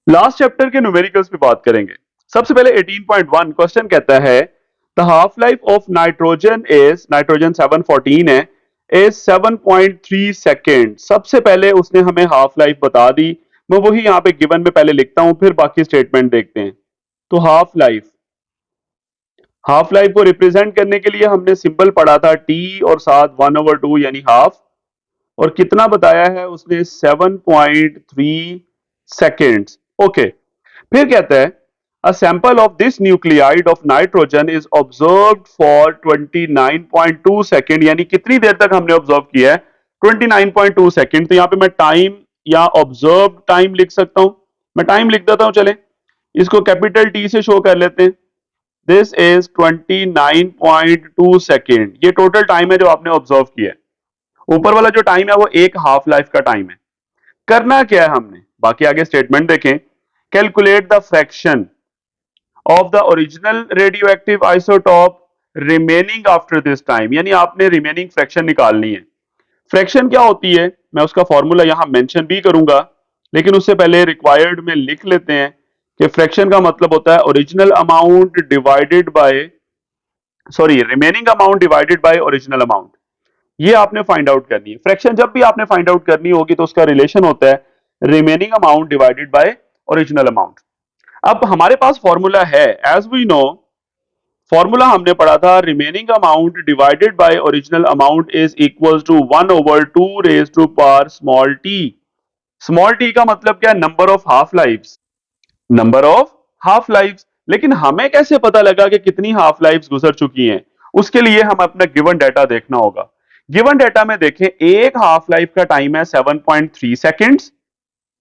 Last chapter के numericals पे बात करेंगे। सबसे पहले 18.1 क्वेश्चन कहता है the half life of nitrogen 714 है इज 7.3 सेकेंड। सबसे पहले उसने हमें हाफ लाइफ बता दी। मैं वही यहाँ पे गिवन में पहले लिखता हूं, फिर बाकी स्टेटमेंट देखते हैं। तो हाफ लाइफ को रिप्रेजेंट करने के लिए हमने सिंबल पढ़ा था टी और साथ 1/2 यानी हाफ, और कितना बताया है उसने 7.3 सेकेंड्स। ओके, फिर कहता है a sample of this nuclide of nitrogen is observed for 29.2 second. यानी कितनी देर तक हमने ऑब्जर्व किया है? 29.2 सेकेंड। तो यहां पे मैं टाइम या ऑब्जर्व टाइम लिख सकता हूं। मैं टाइम लिख देता हूं, चले इसको कैपिटल टी से शो कर लेते हैं। This is 29.2 second. ये टोटल टाइम है जो आपने ऑब्जर्व किया है। ऊपर वाला जो टाइम है वो एक हाफ लाइफ का टाइम है। करना क्या है हमने? बाकी आगे स्टेटमेंट देखें। Calculate the fraction of the original radio active isotope remaining after this time. यानी आपने रिमेनिंग फ्रैक्शन निकालनी है। फ्रैक्शन क्या होती है मैं उसका फॉर्मूला यहां मेंशन भी करूंगा, लेकिन उससे पहले रिक्वायर्ड में लिख लेते हैं कि फ्रैक्शन का मतलब होता है original amount divided bye remaining amount divided by original amount. ये आपने फाइंड आउट करनी है। फ्रैक्शन जब भी आपने फाइंड आउट करनी होगी तो उसका रिलेशन होता है remaining amount divided by original amount. अब हमारे पास फॉर्मूला है, एज वी नो, फॉर्मूला हमने पढ़ा था remaining amount divided by original amount is equal to 1/2 raise to power small t. Small t का मतलब क्या है? Number of half lives. Number of half lives. लेकिन हमें कैसे पता लगा कि कितनी हाफ लाइव्स गुजर चुकी हैं? उसके लिए हम अपना गिवन डाटा देखना होगा। गिवन डाटा में देखें, एक हाफ लाइफ का टाइम है 7.3 सेकेंड्स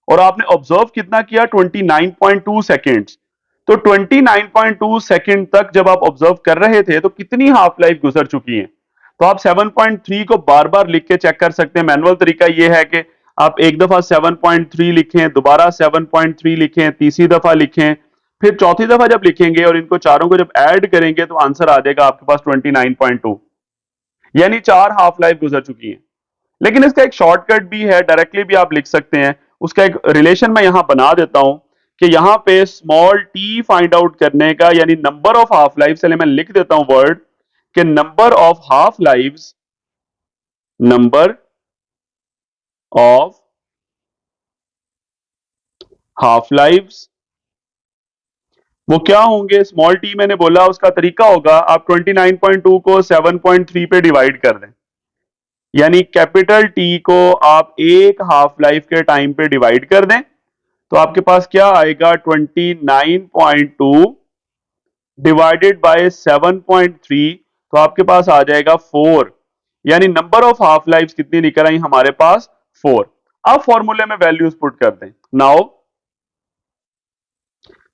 और आपने ऑब्जर्व कितना किया? 29.2 सेकेंड्स। तो 29.2 सेकेंड तक जब आप ऑब्जर्व कर रहे थे तो कितनी हाफ लाइफ गुजर चुकी है? तो आप 7.3 को बार बार लिख के चेक कर सकते हैं। मैनुअल तरीका यह है कि आप एक दफा 7.3 लिखें, दोबारा 7.3 लिखें, तीसरी दफा लिखें, फिर चौथी दफा जब लिखेंगे और इनको चारों को जब ऐड करेंगे तो आंसर आ जाएगा आपके पास 29.2। यानी 4 हाफ लाइफ गुजर चुकी है। लेकिन इसका एक शॉर्टकट भी है, डायरेक्टली भी आप लिख सकते हैं। उसका एक रिलेशन मैं यहां बना देता हूं कि यहां पे स्मॉल टी फाइंड आउट करने का, यानी नंबर ऑफ हाफ लाइफ, चले मैं लिख देता हूं वर्ड कि नंबर ऑफ हाफ लाइव्स वो क्या होंगे? स्मॉल टी मैंने बोला, उसका तरीका होगा आप 29.2 को 7.3 पे डिवाइड कर दें। यानी कैपिटल टी को आप एक हाफ लाइफ के टाइम पे डिवाइड कर दें तो आपके पास क्या आएगा? 29.2 डिवाइडेड बाय 7.3, तो आपके पास आ जाएगा 4। यानी नंबर ऑफ हाफ लाइफ कितनी निकल आई हमारे पास? 4। अब फॉर्मूले में वैल्यूज पुट कर दें। नाउ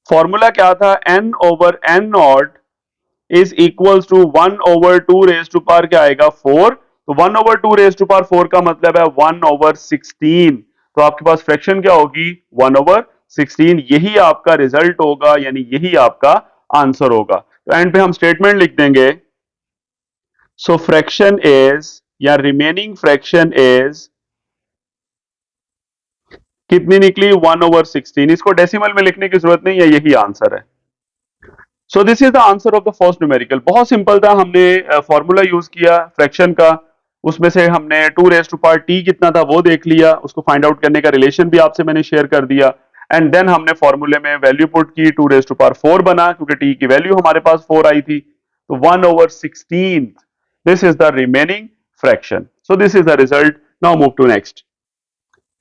फॉर्मूला क्या था? n over n not is equals to 1/2 raise to power क्या आएगा? 4। तो 1/2 रेज टू पावर 4 का मतलब है 1/16। तो आपके पास फ्रैक्शन क्या होगी? 1/16। यही आपका रिजल्ट होगा, यानी यही आपका आंसर होगा। तो एंड पे हम स्टेटमेंट लिख देंगे, सो फ्रैक्शन इज, या रिमेनिंग फ्रैक्शन इज कितनी निकली? 1/16। इसको डेसिमल में लिखने की जरूरत नहीं है, यही आंसर है। सो this is the answer of the first numerical. बहुत सिंपल था। हमने फॉर्मूला यूज किया फ्रैक्शन का, उसमें से हमने 2 रेज टू पावर टी कितना था वो देख लिया, उसको फाइंड आउट करने का रिलेशन भी आपसे मैंने शेयर कर दिया, एंड देन हमने फॉर्मूले में वैल्यू पुट की, 2 रेज टू पावर 4 बना क्योंकि टी की वैल्यू हमारे पास 4 आई थी। तो 1/16 this is the remaining fraction. So this is the result. Now move to next.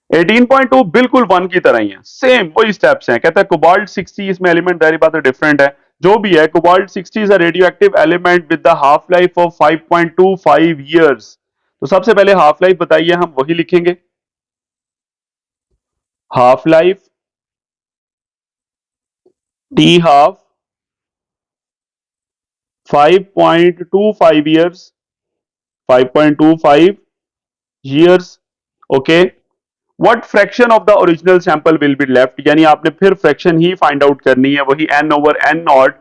18.2 बिल्कुल 1 की तरह ही है, सेम वही स्टेप्स हैं। कहता है कोबाल्ट 60, इसमें एलिमेंट जारी बात है डिफरेंट है, जो भी है। Cobalt 60 is a radio active element with the half life of 5.25 years. तो सबसे पहले हाफ लाइफ बताइए, हम वही लिखेंगे। Half life T half 5.25 years, 5.25 years. Okay, what fraction of the original sample will be left? यानी आपने फिर फ्रैक्शन ही फाइंड आउट करनी है, वही n over n not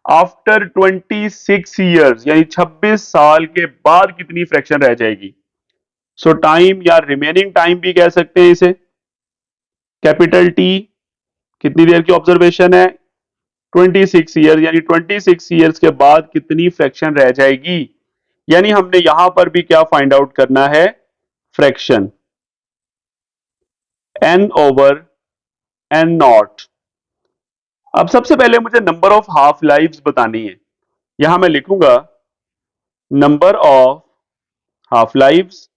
after 26 years, यानी 26 साल के बाद कितनी फ्रैक्शन रह जाएगी? सो टाइम या रिमेनिंग टाइम भी कह सकते हैं इसे, कैपिटल टी कितनी देर की ऑब्जर्वेशन है? 26 ईयर, यानी 26 ईयर्स के बाद कितनी फ्रैक्शन रह जाएगी, यानी हमने यहां पर भी क्या फाइंड आउट करना है? Fraction n over n not. अब सबसे पहले मुझे नंबर ऑफ हाफ लाइव्स बतानी है। यहां मैं लिखूंगा number of half lives,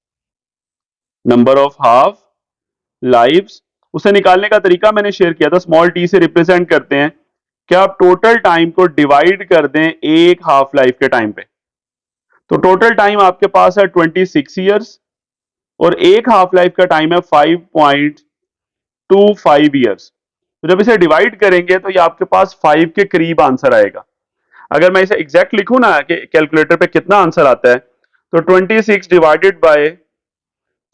number of half lives. उसे निकालने का तरीका मैंने शेयर किया था, स्मॉल टी से रिप्रेजेंट करते हैं कि आप टोटल टाइम को डिवाइड कर दें एक हाफ लाइफ के टाइम पे। तो टोटल टाइम आपके पास है 26 ईयर्स और एक हाफ लाइफ का टाइम है 5.25 ईयर्स। तो जब इसे डिवाइड करेंगे तो ये आपके पास 5 के करीब आंसर आएगा। अगर मैं इसे एग्जैक्ट लिखूं ना कि कैलकुलेटर पे कितना आंसर आता है, तो 26 डिवाइडेड बाय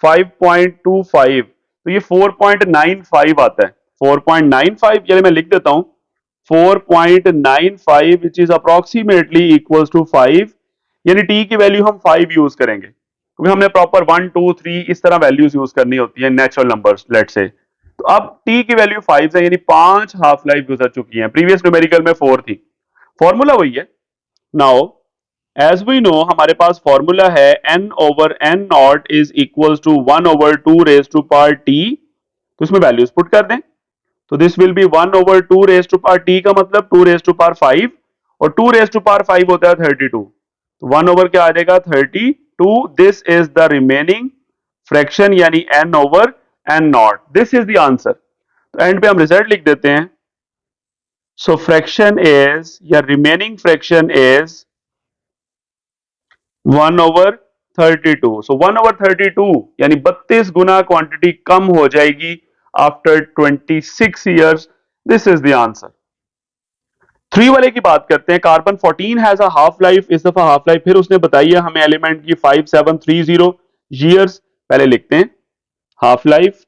5.25, तो ये 4.95 आता है। 4.95, यानी मैं लिख देता हूं 4.95 which is approximately equals to 5, यानी टी की वैल्यू हम 5 यूज करेंगे क्योंकि हमने प्रॉपर 1 2 3 इस तरह वैल्यूज यूज करनी होती है नेचुरल नंबर्स लेट से। तो अब टी की वैल्यू 5 है, यानी 5 हाफ लाइफ गुजर चुकी हैं। प्रीवियस न्यूमेरिकल में 4 थी। फॉर्मूला वही है। नाउ एज वी नो हमारे पास फॉर्मूला है n over n not is equals to 1 over 2 raise to power t। तो इसमें वैल्यूज पुट कर दें, तो this will be 1 over 2 raise to power t का मतलब 2 रेज टू पावर 5, और 2 रेज टू पावर 5 होता है 32। तो 1 ओवर क्या आ जाएगा? 32। This is the remaining fraction, यानी n over n not. This is the answer. तो एंड पे हम रिजल्ट लिख देते हैं। सो फ्रैक्शन इज, या remaining fraction is 1 over 32। So 1 over 32 यानी 32 गुना क्वांटिटी कम हो जाएगी after 26 years. This is the answer. 3 वाले की बात करते हैं। Carbon 14 has a half life, इस दफा हाफ लाइफ फिर उसने बताई है हमें एलिमेंट की 5730 ईयर्स। पहले लिखते हैं हाफ लाइफ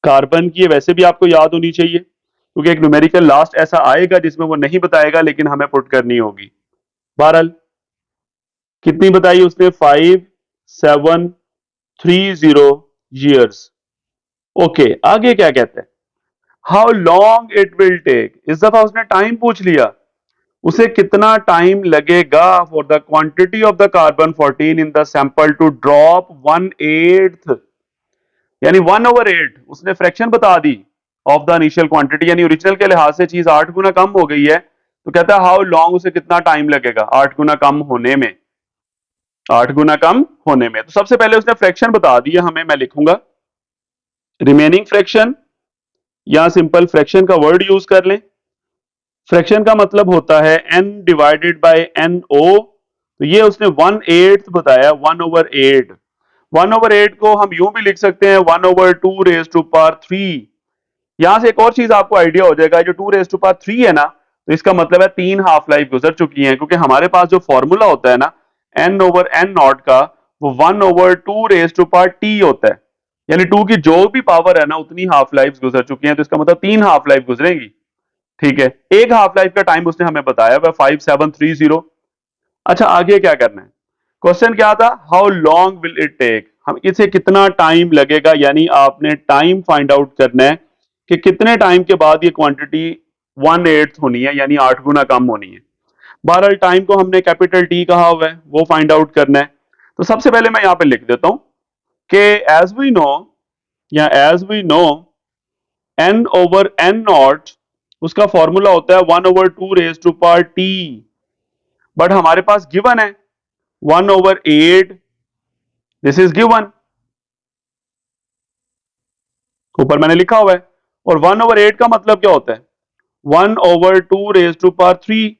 कार्बन की, वैसे भी आपको याद होनी चाहिए क्योंकि एक न्यूमेरिकल लास्ट ऐसा आएगा जिसमें वो नहीं बताएगा लेकिन हमें पुट करनी होगी। बहरहाल कितनी बताई उसने? 5730 ईयर्स। ओके, आगे क्या कहते हैं? How long it will take. इस दफा उसने टाइम पूछ लिया, उसे कितना टाइम लगेगा for the quantity of the carbon 14 in the sample to drop 1/8, यानी 1/8 उसने फ्रैक्शन बता दी ऑफ द इनिशियल क्वांटिटी, यानी ओरिजिनल के लिहाज से चीज 8 गुना कम हो गई है। तो कहता है हाउ लॉन्ग, उसे कितना टाइम लगेगा 8 गुना कम होने में, 8 गुना कम होने में। तो सबसे पहले उसने फ्रैक्शन बता दिया हमें। मैं लिखूंगा रिमेनिंग फ्रैक्शन, या सिंपल फ्रैक्शन का वर्ड यूज कर लें। फ्रैक्शन का मतलब होता है n divided by n o. तो ये उसने 1/8 बताया, 1/8। 1/8 को हम यूं भी लिख सकते हैं 1/2 रेज टू पावर 3। यहां से एक और चीज आपको आइडिया हो जाएगा, जो 2 रेज टू पावर 3 है ना, तो इसका मतलब है 3 हाफ लाइफ गुजर चुकी हैं, क्योंकि हमारे पास जो फॉर्मूला होता है ना n ओवर n नॉट का, वो 1/2 रेज टू पावर t होता है, यानी 2 की जो भी पावर है ना उतनी हाफ लाइफ गुजर चुकी हैं। तो इसका मतलब 3 हाफ लाइफ गुजरेंगी। ठीक है, एक हाफ लाइफ का टाइम उसने हमें बताया वह 5730। अच्छा, आगे क्या करना है? क्वेश्चन क्या था? How long will it take, हम इसे कितना टाइम लगेगा, यानी आपने टाइम फाइंड आउट करना है कि कितने टाइम के बाद ये क्वांटिटी 1/8 होनी है, यानी 8 गुना कम होनी है। बहरहाल टाइम को हमने कैपिटल टी कहा हुआ है, वो फाइंड आउट करना है। तो सबसे पहले मैं यहां पे लिख देता हूं कि एज वी नो, या as we know n over n not, उसका फॉर्मूला होता है 1/2 raise to power t। But हमारे पास गिवन है 1/8, दिस इज गिवन, ऊपर मैंने लिखा हुआ है। और 1/8 का मतलब क्या होता है? 1/2 रेज टू पावर 3।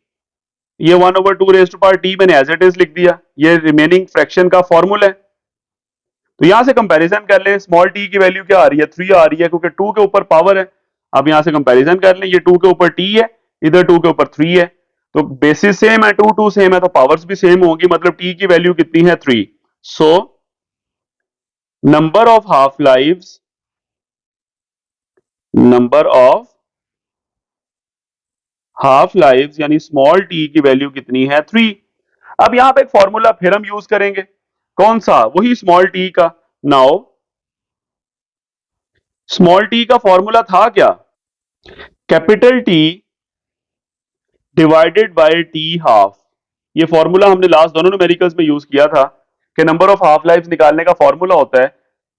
ये 1/2 रेज टू पावर टी मैंने एज इट इज लिख दिया, ये रिमेनिंग फ्रैक्शन का फॉर्मूला है। तो यहां से कंपैरिजन कर लें, स्मॉल टी की वैल्यू क्या आ रही है? 3 आ रही है, क्योंकि 2 के ऊपर पावर है। अब यहां से कंपैरिजन कर लें, ये 2 के ऊपर टी है, इधर 2 के ऊपर 3 है, तो बेसिस सेम है, 2 2 सेम है, तो पावर्स भी सेम होंगी, मतलब टी की वैल्यू कितनी है? 3। So number of half lives, number of half lives यानी स्मॉल टी की वैल्यू कितनी है? 3। अब यहां पे एक फॉर्मूला फिर हम यूज करेंगे, कौन सा? वही स्मॉल टी का। नाउ स्मॉल टी का फॉर्मूला था क्या? Capital T divided by T half. ये फॉर्मूला हमने लास्ट दोनों न्यूमेरिकल्स में यूज किया था कि नंबर ऑफ हाफ लाइफ निकालने का फॉर्मूला होता है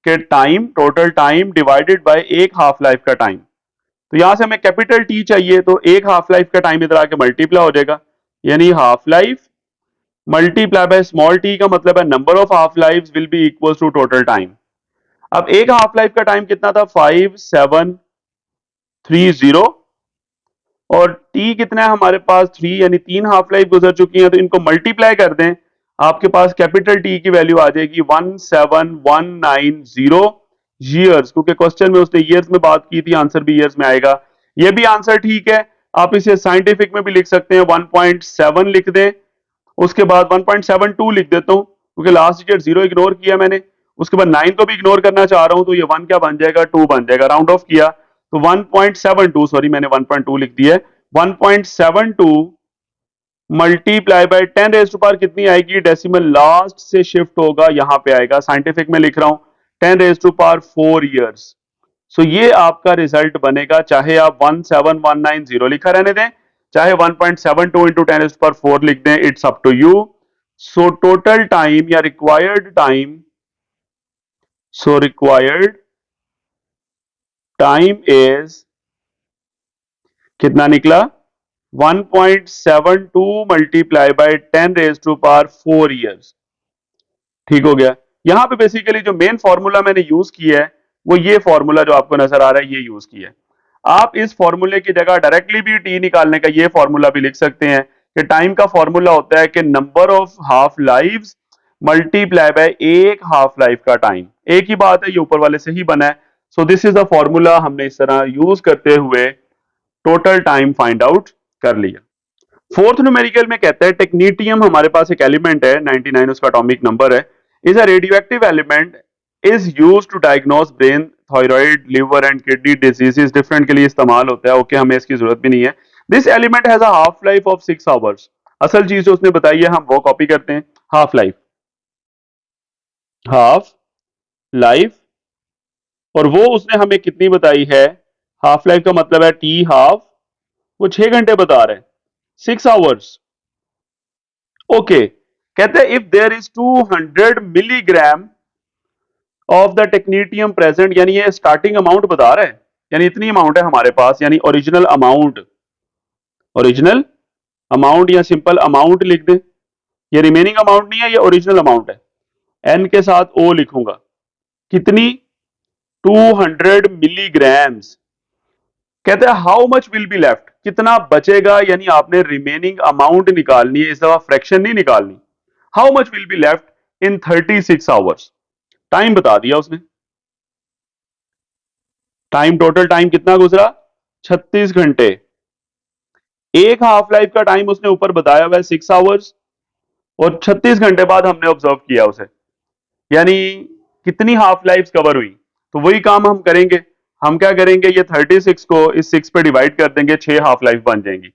कि time, total time divided bye एक हाफ लाइफ का टाइम। तो यहां से हमें कैपिटल टी चाहिए, तो एक हाफ लाइफ का टाइम इधर आके मल्टीप्लाई हो जाएगा, यानी half life multiply by small t का मतलब है number of half life will be equal to total time. अब एक हाफ लाइफ का टाइम कितना था? 5730, और टी कितना है हमारे पास? 3, यानी 3 हाफ लाइफ गुजर चुकी हैं, तो इनको मल्टीप्लाई कर दें, आपके पास कैपिटल टी की वैल्यू आ जाएगी 17190 ईयर्स, क्योंकि क्वेश्चन में उसने ईयर्स में बात की थी, आंसर भी ईयर्स में आएगा। ये भी आंसर ठीक है। आप इसे साइंटिफिक में भी लिख सकते हैं, 1.7 लिख दें, उसके बाद 1.72 लिख देता हूं क्योंकि लास्ट डिजिट 0 इग्नोर किया मैंने, उसके बाद 9 को भी इग्नोर करना चाह रहा हूं, तो ये 1 क्या बन जाएगा? 2 बन जाएगा। राउंड ऑफ किया तो 1.72, सॉरी मैंने 1.2 लिख दिया है, 1.72 multiply by 10 raise to power कितनी आएगी? डेसिमल लास्ट से शिफ्ट होगा, यहां पे आएगा, साइंटिफिक में लिख रहा हूं 10 रेज़ टू पावर 4 ईयर्स। सो ये आपका रिजल्ट बनेगा, चाहे आप 17190 लिखा रहने दें, चाहे 1.72 इंटू 10 रेज़ टू पावर 4 लिख दें, it's up to you. So total time या required time, so required time is कितना निकला? 1.72 multiply by 10 raise to power 4 years. ठीक हो गया। यहां पे बेसिकली जो मेन फॉर्मूला मैंने यूज किया है वो ये फॉर्मूला जो आपको नजर आ रहा है, ये यूज किया है। आप इस फॉर्मूले की जगह डायरेक्टली भी टी निकालने का ये फॉर्मूला भी लिख सकते हैं कि टाइम का फॉर्मूला होता है कि number of half lives multiply by एक हाफ लाइफ का टाइम। एक ही बात है, ये ऊपर वाले से ही बना है। सो दिस इज अ फॉर्मूला, हमने इस तरह यूज करते हुए टोटल टाइम फाइंड आउट कर लिया। फोर्थ न्यूमेरिकल में कहता है टेक्नीटियम हमारे पास एक एलिमेंट है, 99 उसका एटॉमिक नंबर है, is a radioactive element, is used to diagnose brain, thyroid, liver and kidney diseases, different के लिए इस्तेमाल होता है। ओके, हमें इसकी जरूरत भी नहीं है। This element has a half life of 6 hours. असल चीज जो उसने बताई है हम वो कॉपी करते हैं। हाफ लाइफ, हाफ लाइफ, और वो उसने हमें कितनी बताई है? हाफ लाइफ का मतलब है टी हाफ, वो 6 घंटे बता रहे हैं, 6 आवर्स। ओके, कहते हैं if there is 200 milligram of the technetium present, यानी ये स्टार्टिंग अमाउंट बता रहा है, यानी इतनी अमाउंट है हमारे पास, यानी ओरिजिनल अमाउंट, ओरिजिनल अमाउंट या सिंपल अमाउंट लिख दें। ये रिमेनिंग अमाउंट नहीं है, ये ओरिजिनल अमाउंट है, एन के साथ ओ लिखूंगा। कितनी? 200 मिलीग्राम्स। कहते हैं how much will be left, कितना बचेगा, यानी आपने रिमेनिंग अमाउंट निकालनी है, इस दफा फ्रैक्शन नहीं निकालनी। How much will be left in 36 hours, time बता दिया उसने। टाइम, टोटल टाइम कितना गुजरा? 36 घंटे। एक हाफ लाइफ का टाइम उसने ऊपर बताया हुआ है 6 आवर्स, और 36 घंटे बाद हमने ऑब्जर्व किया उसे, यानी कितनी हाफ लाइफ कवर हुई। तो वही काम हम करेंगे। हम क्या करेंगे, ये 36 को इस 6 पे डिवाइड कर देंगे, 6 हाफ लाइफ बन जाएंगी।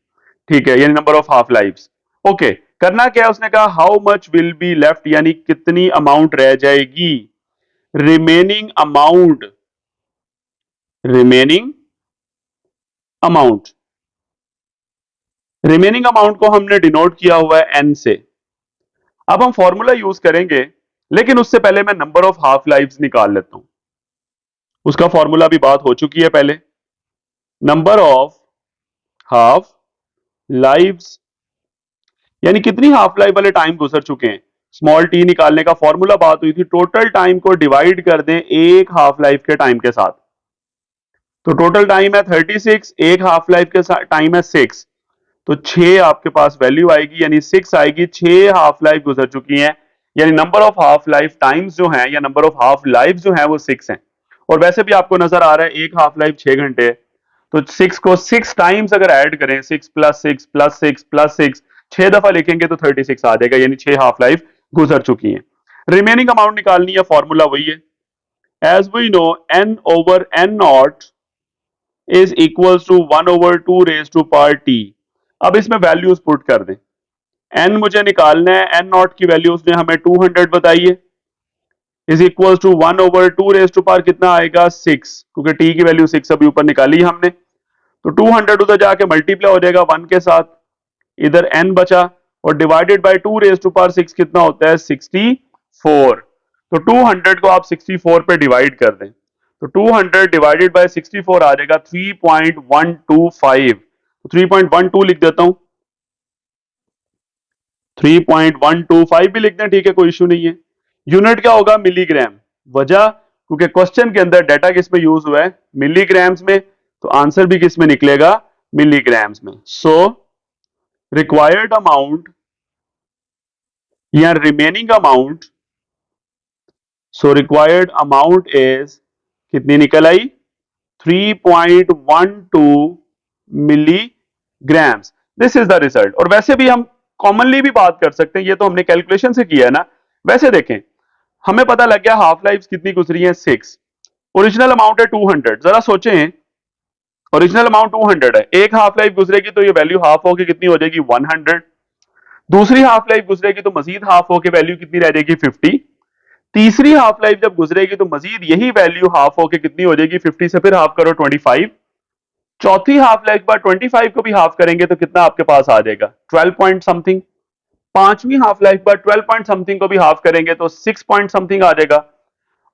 ठीक है, यानी number of half lifes. Okay, करना क्या है, उसने कहा how much will be left, यानी कितनी अमाउंट रह जाएगी, remaining amount, remaining amount, remaining amount को हमने डिनोट किया हुआ है एन से। अब हम फॉर्मूला यूज करेंगे, लेकिन उससे पहले मैं नंबर ऑफ हाफ लाइव्स निकाल लेता हूं। उसका फॉर्मूला भी बात हो चुकी है पहले। नंबर ऑफ हाफ लाइव्स, यानी कितनी हाफ लाइफ वाले टाइम गुजर चुके हैं। स्मॉल टी निकालने का फॉर्मूला बात हुई थी, टोटल टाइम को डिवाइड कर दें एक हाफ लाइफ के टाइम के साथ। तो टोटल टाइम है 36, एक हाफ लाइफ के टाइम है 6, तो 6 आपके पास वैल्यू आएगी, यानी 6 आएगी। 6 हाफ लाइफ गुजर चुकी हैं, यानी number of half life times जो हैं या नंबर ऑफ हाफ लाइफ जो हैं वो 6 हैं। और वैसे भी आपको नजर आ रहा है एक हाफ लाइफ 6 घंटे है, तो 6 को 6 टाइम्स अगर ऐड करें, 6 प्लस 6 प्लस 6 प्लस 6, 6 दफा लिखेंगे तो 36 आ जाएगा, यानी 6 हाफ लाइफ गुजर चुकी हैं। रिमेनिंग अमाउंट निकालनी है, फॉर्मूला वही है, as we know n over n not is equal to 1 over 2 raise to power t. अब इसमें वैल्यूज पुट कर दें। n मुझे निकालना है, n नॉट की वैल्यू उसने हमें 200 बताई है, is equal to 1/2 raise to power कितना आएगा 6, क्योंकि टी की वैल्यू 6 अभी ऊपर निकाली हमने। तो 200 उधर जाके मल्टीप्लाई हो जाएगा 1 के साथ, इधर n बचा, और divided by 2 raise to power 6 कितना होता है 64। तो 200 को आप 64 पे डिवाइड कर दें, तो 200 डिवाइडेड बाय 64 आ जाएगा 3.125। तो 3.12 लिख देता हूं, 3.125 भी लिख दें, ठीक है, कोई इशू नहीं है। यूनिट क्या होगा मिलीग्राम। वजह क्योंकि क्वेश्चन के अंदर डाटा किस में यूज हुआ है मिलीग्राम्स में, तो आंसर भी किस में निकलेगा मिलीग्राम्स में। सो रिक्वायर्ड अमाउंट या remaining amount, so required amount is कितनी निकल आई 3.12 milligrams. This is the result. और वैसे भी हम कॉमनली भी बात कर सकते हैं, ये तो हमने कैलकुलेशन से किया है ना। वैसे देखें, हमें पता लग गया हाफ लाइफ कितनी गुजरी है 6, ओरिजिनल अमाउंट है 200। जरा सोचें, ओरिजिनल अमाउंट 200 है, एक हाफ लाइफ गुजरेगी तो ये वैल्यू हाफ होके कितनी हो जाएगी 100, दूसरी हाफ लाइफ गुजरेगी तो मजीद हाफ होके वैल्यू कितनी रह जाएगी 50, तीसरी हाफ लाइफ जब गुजरेगी तो मजीद यही वैल्यू हाफ होके कितनी हो जाएगी 50 से फिर हाफ करो 25, चौथी हाफ लाइफ बाद 25 को भी हाफ करेंगे तो कितना आपके पास आ जाएगा 12 पॉइंट समथिंग, पांचवी हाफ लाइफ बाद 12 पॉइंट समथिंग को भी हाफ करेंगे तो 6 पॉइंट समथिंग आ जाएगा,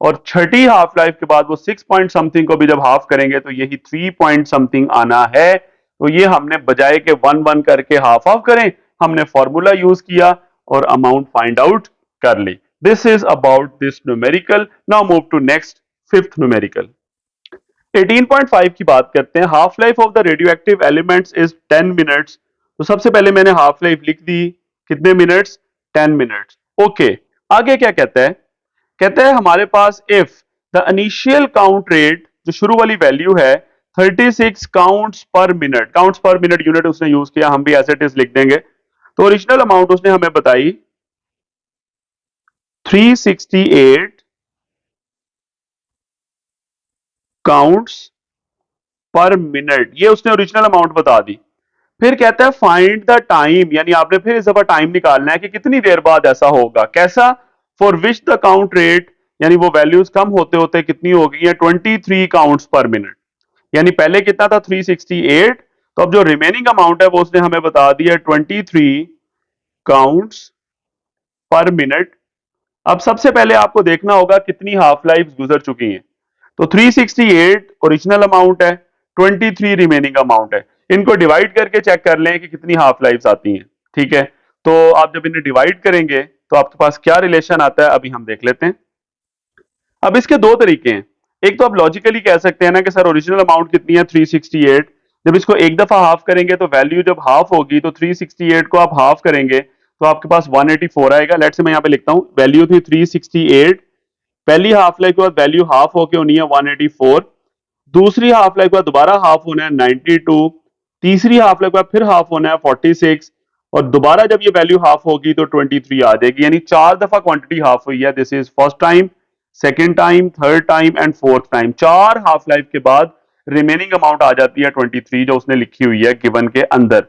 और छठी हाफ लाइफ के बाद वो 6 पॉइंट समथिंग को भी जब हाफ करेंगे तो यही 3 पॉइंट समथिंग आना है। तो ये हमने बजाय के 1 1 करके हाफ ऑफ करें, हमने फॉर्मूला यूज किया और अमाउंट फाइंड आउट कर ली। This is about this numerical. Now move to next fifth numerical. 18.5 की बात करते हैं। Half life of the radio active elements is 10 minutes. तो सबसे पहले मैंने हाफ लाइफ लिख दी, कितने मिनट्स 10 मिनट्स। ओके, आगे क्या कहता है, कहता है हमारे पास if the initial count rate, जो शुरू वाली वैल्यू है 36 counts per minute, counts per minute unit उसने यूज किया, हम भी एज इट इज लिख देंगे। तो ओरिजिनल अमाउंट उसने हमें बताई 368 काउंट्स पर मिनट, ये उसने ओरिजिनल अमाउंट बता दी। फिर कहता है फाइंड द टाइम, यानी आपने फिर इस दफा टाइम निकालना है कि कितनी देर बाद ऐसा होगा, कैसा, for which the count rate, यानी वो वैल्यूज कम होते होते कितनी हो गई है 23 काउंट्स पर मिनट। यानी पहले कितना था 368, तो अब जो रिमेनिंग अमाउंट है वो उसने हमें बता दिया 23 काउंट्स पर मिनट। अब सबसे पहले आपको देखना होगा कितनी हाफ लाइफ गुजर चुकी हैं। तो 368 ओरिजिनल अमाउंट है, 23 रिमेनिंग अमाउंट है। इनको डिवाइड करके चेक कर लें कि कितनी हाफ लाइफ आती हैं। ठीक है, तो आप जब इन्हें डिवाइड करेंगे तो आपके पास क्या रिलेशन आता है अभी हम देख लेते हैं। अब इसके दो तरीके हैं। एक तो आप लॉजिकली कह सकते हैं ना कि सर ओरिजिनल अमाउंट कितनी है 368, जब इसको एक दफा हाफ करेंगे तो वैल्यू जब हाफ होगी तो 368 को आप हाफ करेंगे तो आपके पास 184 आएगा। लेट्स से मैं यहाँ पे लिखता हूं, वैल्यू थी 368, पहली हाफ लाइफ के बाद वैल्यू हाफ होके होनी है 184, दूसरी हाफ लाइफ के बाद दोबारा हाफ होना है 92, तीसरी हाफ लाइफ के बाद फिर हाफ होना है 46, और दोबारा जब ये वैल्यू हाफ होगी तो 23 आ जाएगी। यानी 4 दफा क्वांटिटी हाफ हुई है। This is first time, second time, third time and fourth time. 4 half life के बाद रिमेनिंग अमाउंट आ जाती है 23 जो उसने लिखी हुई है गिवन के अंदर।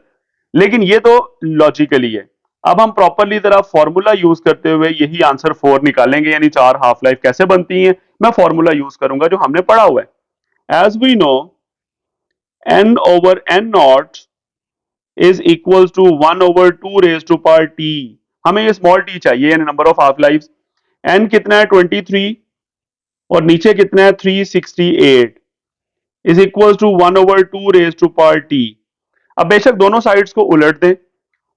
लेकिन ये तो लॉजिकली है। अब हम प्रॉपरली जरा फॉर्मूला यूज करते हुए यही आंसर 4 निकालेंगे, यानी 4 हाफ लाइफ कैसे बनती हैं। मैं फॉर्मूला यूज करूंगा जो हमने पढ़ा हुआ है। As we know n over n naught is equals to 1 over 2 raised to power t। हमें ये स्मॉल t चाहिए, यानी number of half life. n कितना है 23 और नीचे कितना है 368 is equal to 1 over 2 raise to power t। अब बेशक दोनों साइड्स को उलट दें,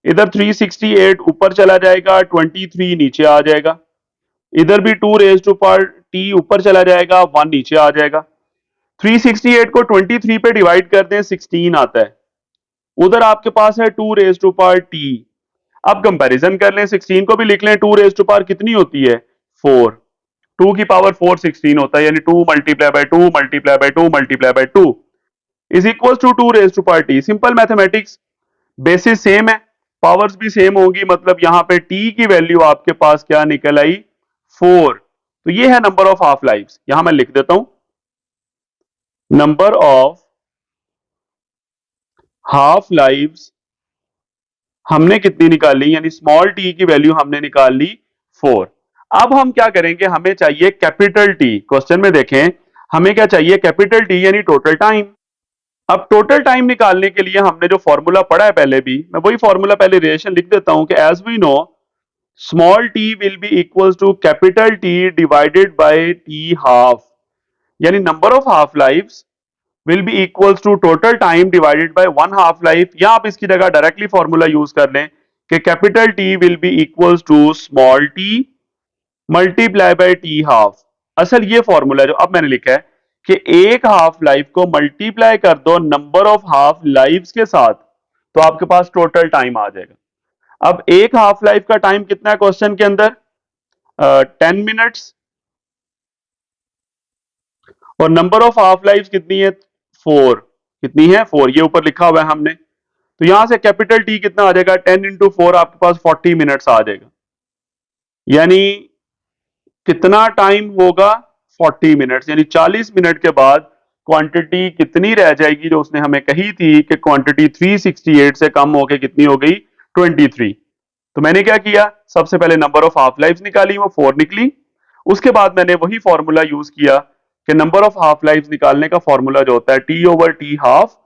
इधर 368 ऊपर चला जाएगा, 23 नीचे आ जाएगा, इधर भी 2 रेज टू पावर t ऊपर चला जाएगा, 1 नीचे आ जाएगा। 368 को 23 पे डिवाइड कर दें 16 आता है, उधर आपके पास है 2 रेज टू पावर t। अब कंपैरिजन कर लें, 16 को भी लिख लें, 2 रेज टू पावर कितनी होती है 4, 2 की पावर 4 16 होता है, यानी 2 multiply by 2 multiply by 2 multiply by 2 is equal to 2 raise to power t। Simple mathematics, basis same है, पावर्स भी सेम होगी, मतलब यहां पे t की वैल्यू आपके पास क्या निकल आई 4। तो ये है नंबर ऑफ हाफ लाइव्स। यहां मैं लिख देता हूं, नंबर ऑफ हाफ लाइव्स हमने कितनी निकाली, यानी स्मॉल t की वैल्यू हमने निकाल ली 4। अब हम क्या करेंगे, हमें चाहिए कैपिटल टी। क्वेश्चन में देखें, हमें क्या चाहिए, कैपिटल टी यानी टोटल टाइम। अब टोटल टाइम निकालने के लिए हमने जो फॉर्मूला पढ़ा है पहले भी, मैं वही फॉर्मूला पहले रिलेशन लिख देता हूं कि as we know small T will be equals to capital T divided by T half, यानी number of half lives will be equals to total time divided by one half life, या आप इसकी जगह directly formula use कर लें कि capital T will be equals to small T multiply by T half. असल ये फॉर्मूला जो अब मैंने लिखा है कि एक हाफ लाइफ को मल्टीप्लाई कर दो नंबर ऑफ हाफ लाइव्स के साथ, तो आपके पास टोटल टाइम आ जाएगा। अब एक हाफ लाइफ का टाइम कितना है क्वेश्चन के अंदर, 10 मिनट्स, और नंबर ऑफ हाफ लाइफ कितनी है, 4। कितनी है, 4, ये ऊपर लिखा हुआ है हमने। तो यहां से कैपिटल टी कितना आ जाएगा, 10 × 4 आपके पास 40 मिनट्स आ जाएगा। यानी कितना टाइम होगा, 40 मिनट्स, यानी 40 मिनट के बाद क्वांटिटी कितनी रह जाएगी जो उसने हमें कही थी कि क्वांटिटी 368 से कम होके कितनी हो गई, 23। तो मैंने क्या किया, सबसे पहले नंबर ऑफ हाफ लाइफ निकाली, वो 4 निकली। उसके बाद मैंने वही फॉर्मूला यूज किया कि नंबर ऑफ हाफ लाइफ निकालने का फॉर्मूला जो होता है टी ओवर टी हाफ,